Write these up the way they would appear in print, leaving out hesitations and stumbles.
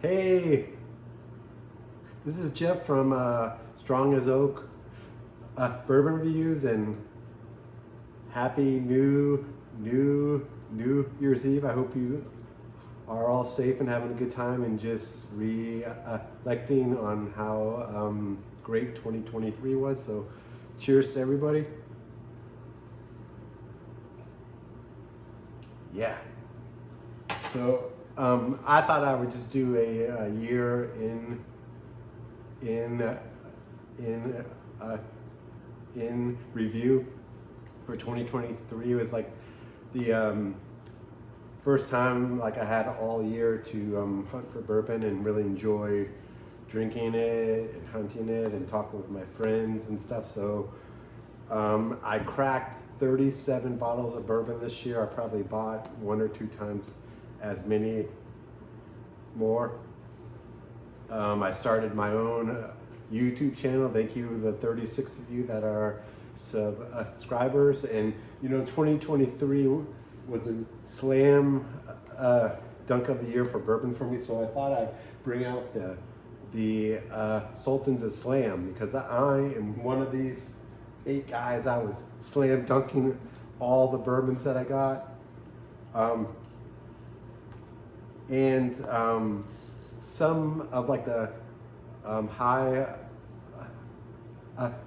Hey, this is Jeff from Strong as Oak Bourbon Reviews, and happy new Year's Eve. I hope you are all safe and having a good time, and just reflecting on how great 2023 was. So cheers to everybody. Yeah. So I thought I would just do a year in in in review for 2023. It was like the first time like I had all year to hunt for bourbon and really enjoy drinking it and hunting it and talking with my friends and stuff. So I cracked 37 bottles of bourbon this year. I probably bought one or two times as many more. I started my own YouTube channel. Thank you, the 36 of you that are subscribers. And you know, 2023 was a slam dunk of the year for bourbon for me. So I thought I'd bring out the Sultans of Slam, because I am one of these 8 guys. I was slam dunking all the bourbons that I got. Some of like the high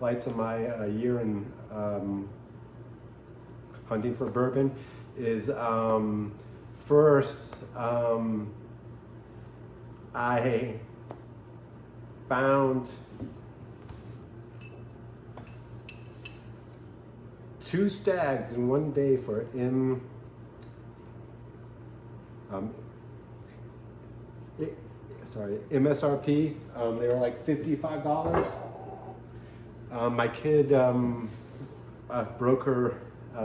lights of my year in hunting for bourbon is first I found 2 stags in one day for MSRP. They were like $55. My kid broke her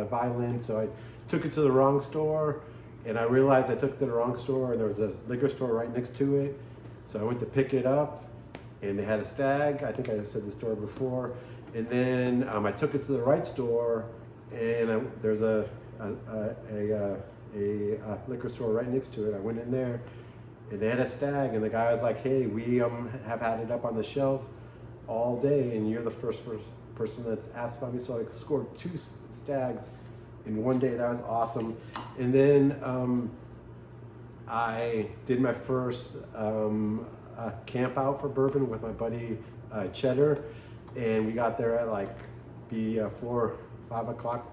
violin, so I took it to the wrong store, and I realized I took it to the wrong store, and there was a liquor store right next to it. So I went to pick it up, and they had a stag. I think I said the store before. And then I took it to the right store, and there's a liquor store right next to it. I went in there, and they had a stag, and the guy was like, "Hey, we have had it up on the shelf all day, and you're the first person that's asked about me." So I scored 2 stags in one day. That was awesome. And then I did my first camp out for bourbon with my buddy Cheddar, and we got there at like 4, 5 o'clock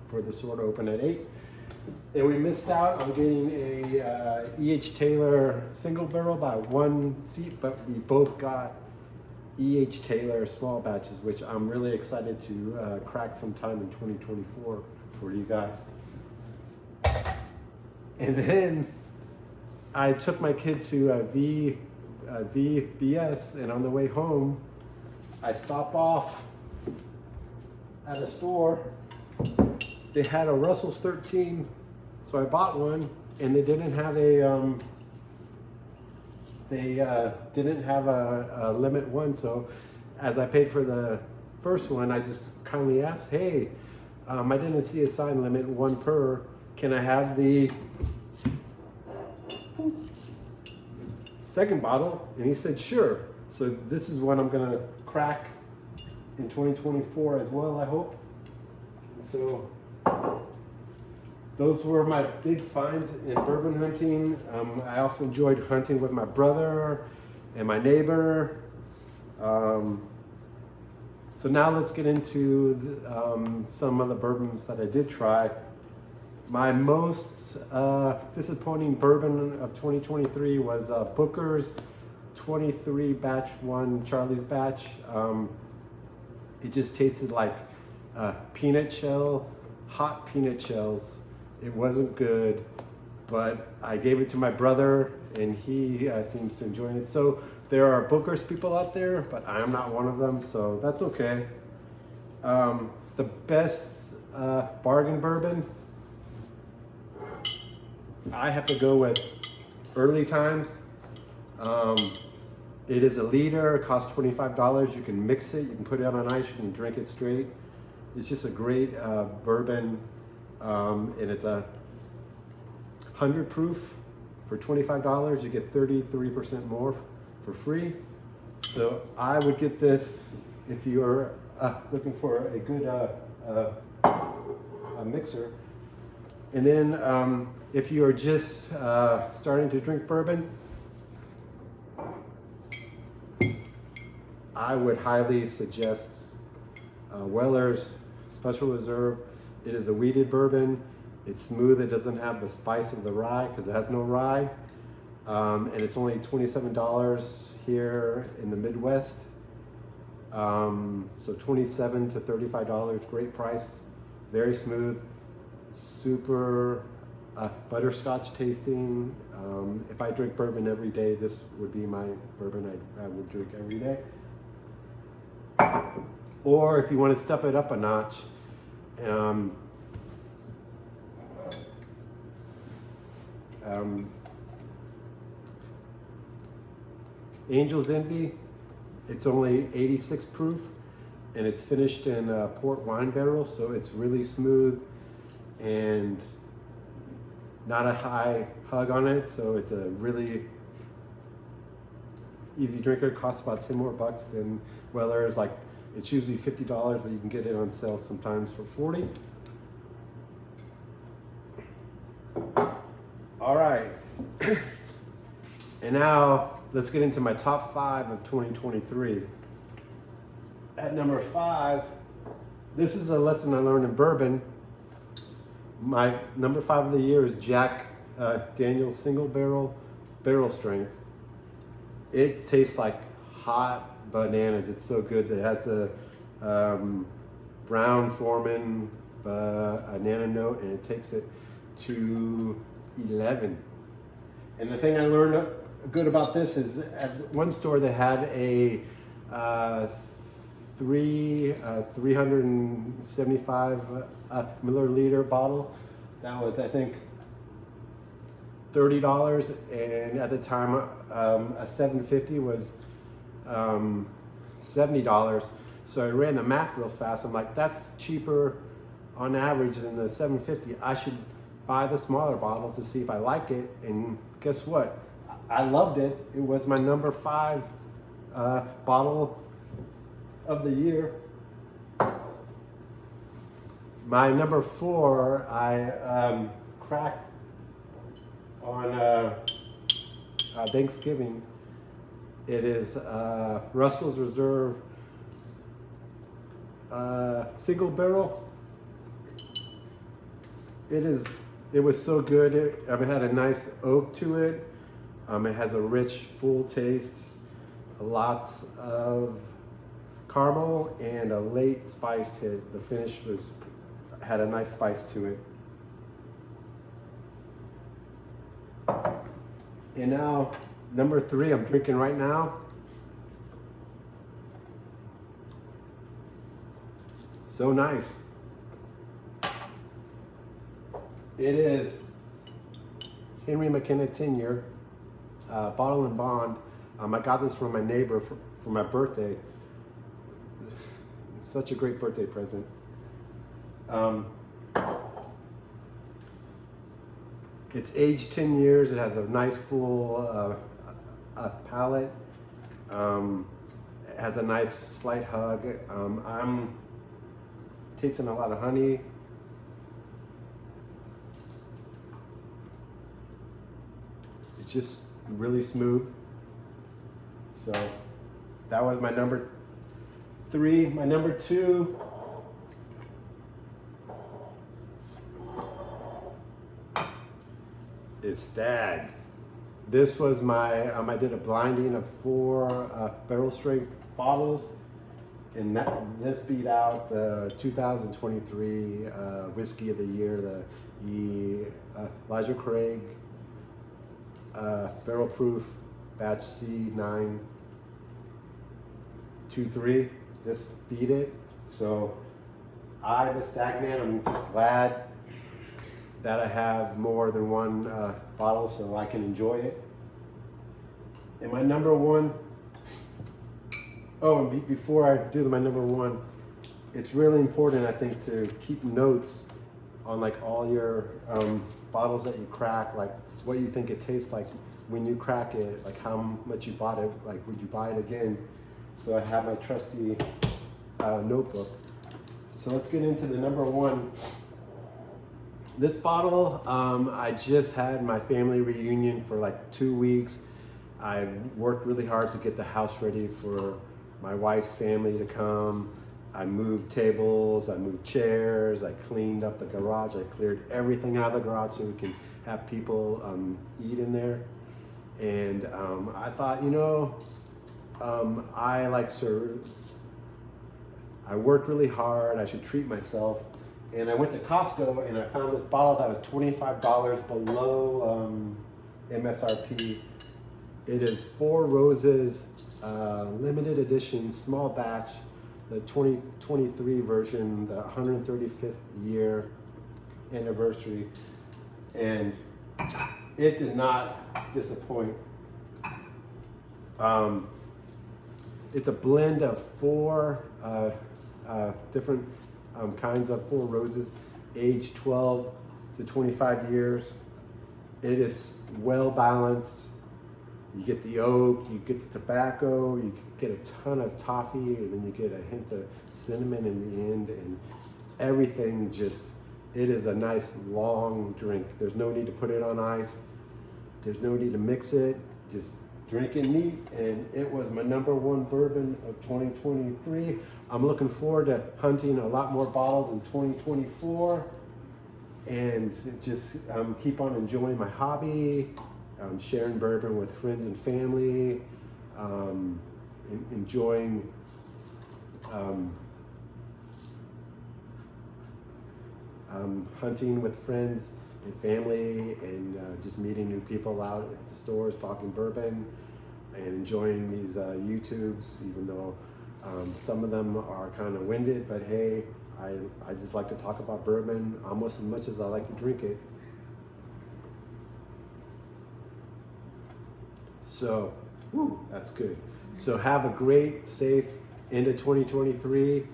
for the store to open at 8. And we missed out on getting a E.H. Taylor single barrel by 1 seat, but we both got E.H. Taylor small batches, which I'm really excited to crack sometime in 2024 for you guys. And then I took my kid to VBS, and on the way home, I stopped off at a store. They had a Russell's 13, so I bought one, and they didn't have a limit one. So as I paid for the first one, I just kindly asked, "Hey, I didn't see a sign limit 1 per. Can I have the second bottle?" And he said, "Sure." So this is what I'm gonna crack in 2024 as well, I hope. And so those were my big finds in bourbon hunting. I also enjoyed hunting with my brother and my neighbor. So now let's get into some of the bourbons that I did try. My most disappointing bourbon of 2023 was Booker's 23 Batch 1 Charlie's Batch. It just tasted like peanut shell, hot peanut shells. It wasn't good, but I gave it to my brother, and he seems to enjoy it. So there are Booker's people out there, but I am not one of them, so that's okay. The best bargain bourbon, I have to go with Early Times. It is a liter, it costs $25. You can mix it, you can put it on ice, you can drink it straight. It's just a great bourbon, and it's a 100 proof For $25, you get 33% more for free. So I would get this if you're looking for a good a mixer. And then if you are just starting to drink bourbon, I would highly suggest Weller's Special Reserve. It is a wheated bourbon. It's smooth. It doesn't have the spice of the rye because it has no rye. And it's only $27 here in the Midwest. So $27 to $35, great price, very smooth, super butterscotch tasting. If I drink bourbon every day, this would be my bourbon I would drink every day. Or if you want to step it up a notch, Angel's Envy, it's only 86 proof and it's finished in a port wine barrel, so it's really smooth and not a high hug on it, so it's a really easy drinker. It costs about 10 more bucks than Weller's. Like, it's usually $50, but you can get it on sale sometimes for 40. All right. And now let's get into my top 5 of 2023. At number 5, this is a lesson I learned in bourbon. My number 5 of the year is Jack Daniel's Single Barrel Strength. It tastes like hot bananas. It's so good. It has a Brown Forman banana note, and it takes it to 11. And the thing I learned good about this is at one store they had a 375 milliliter bottle that was, I think, $30, and at the time a 750 was $70. So I ran the math real fast. I'm like, that's cheaper on average than the 750. I should buy the smaller bottle to see if I like it. And guess what? I loved it. It was my number 5 bottle of the year. My number 4, I cracked on Thanksgiving. It is Russell's Reserve Single Barrel. It was so good. It had a nice oak to it. It has a rich, full taste, lots of caramel, and a late spice hit. The finish had a nice spice to it. And now, number 3, I'm drinking right now. So nice. It is Henry McKenna 10-year bottle and bond. I got this from my neighbor for my birthday. Such a great birthday present. It's aged 10 years. It has a nice full palate. It has a nice slight hug. I'm tasting a lot of honey. It's just really smooth. So that was my number 3. My number 2 is Stag. This was my, I did a blinding of 4 barrel strength bottles, and this beat out the 2023 Whiskey of the Year, the Elijah Craig Barrel Proof Batch C923. This beat it. So I, the Stag Man, I'm just glad that I have more than one bottle so I can enjoy it. And my number 1, oh, and before I do my number 1, it's really important, I think, to keep notes on like all your bottles that you crack, like what you think it tastes like when you crack it, like how much you bought it, like would you buy it again? So I have my trusty notebook. So let's get into the number one. This bottle, I just had my family reunion for like 2 weeks. I worked really hard to get the house ready for my wife's family to come. I moved tables, I moved chairs, I cleaned up the garage, I cleared everything out of the garage so we can have people eat in there. And I thought, you know, I worked really hard, I should treat myself. And I went to Costco and I found this bottle that was $25 below MSRP. It is Four Roses limited edition, small batch, the 2023 version, the 135th year anniversary. And it did not disappoint. It's a blend of four different kinds of Four Roses, aged 12 to 25 years. It is well balanced. You get the oak, you get the tobacco, you get a ton of toffee, and then you get a hint of cinnamon in the end, and everything just, it is a nice long drink. There's no need to put it on ice. There's no need to mix it. Just drink it neat, and it was my number one bourbon of 2023. I'm looking forward to hunting a lot more bottles in 2024, and just keep on enjoying my hobby, sharing bourbon with friends and family, enjoying hunting with friends and family, and just meeting new people out at the stores, talking bourbon, and enjoying these YouTubes, even though some of them are kind of winded, but hey, I just like to talk about bourbon almost as much as I like to drink it. So, that's good. So have a great, safe end of 2023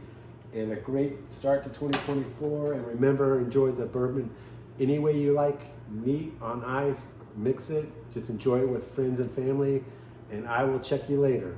and a great start to 2024. And remember, enjoy the bourbon any way you like, neat, on ice, mix it. Just enjoy it with friends and family. And I will check you later.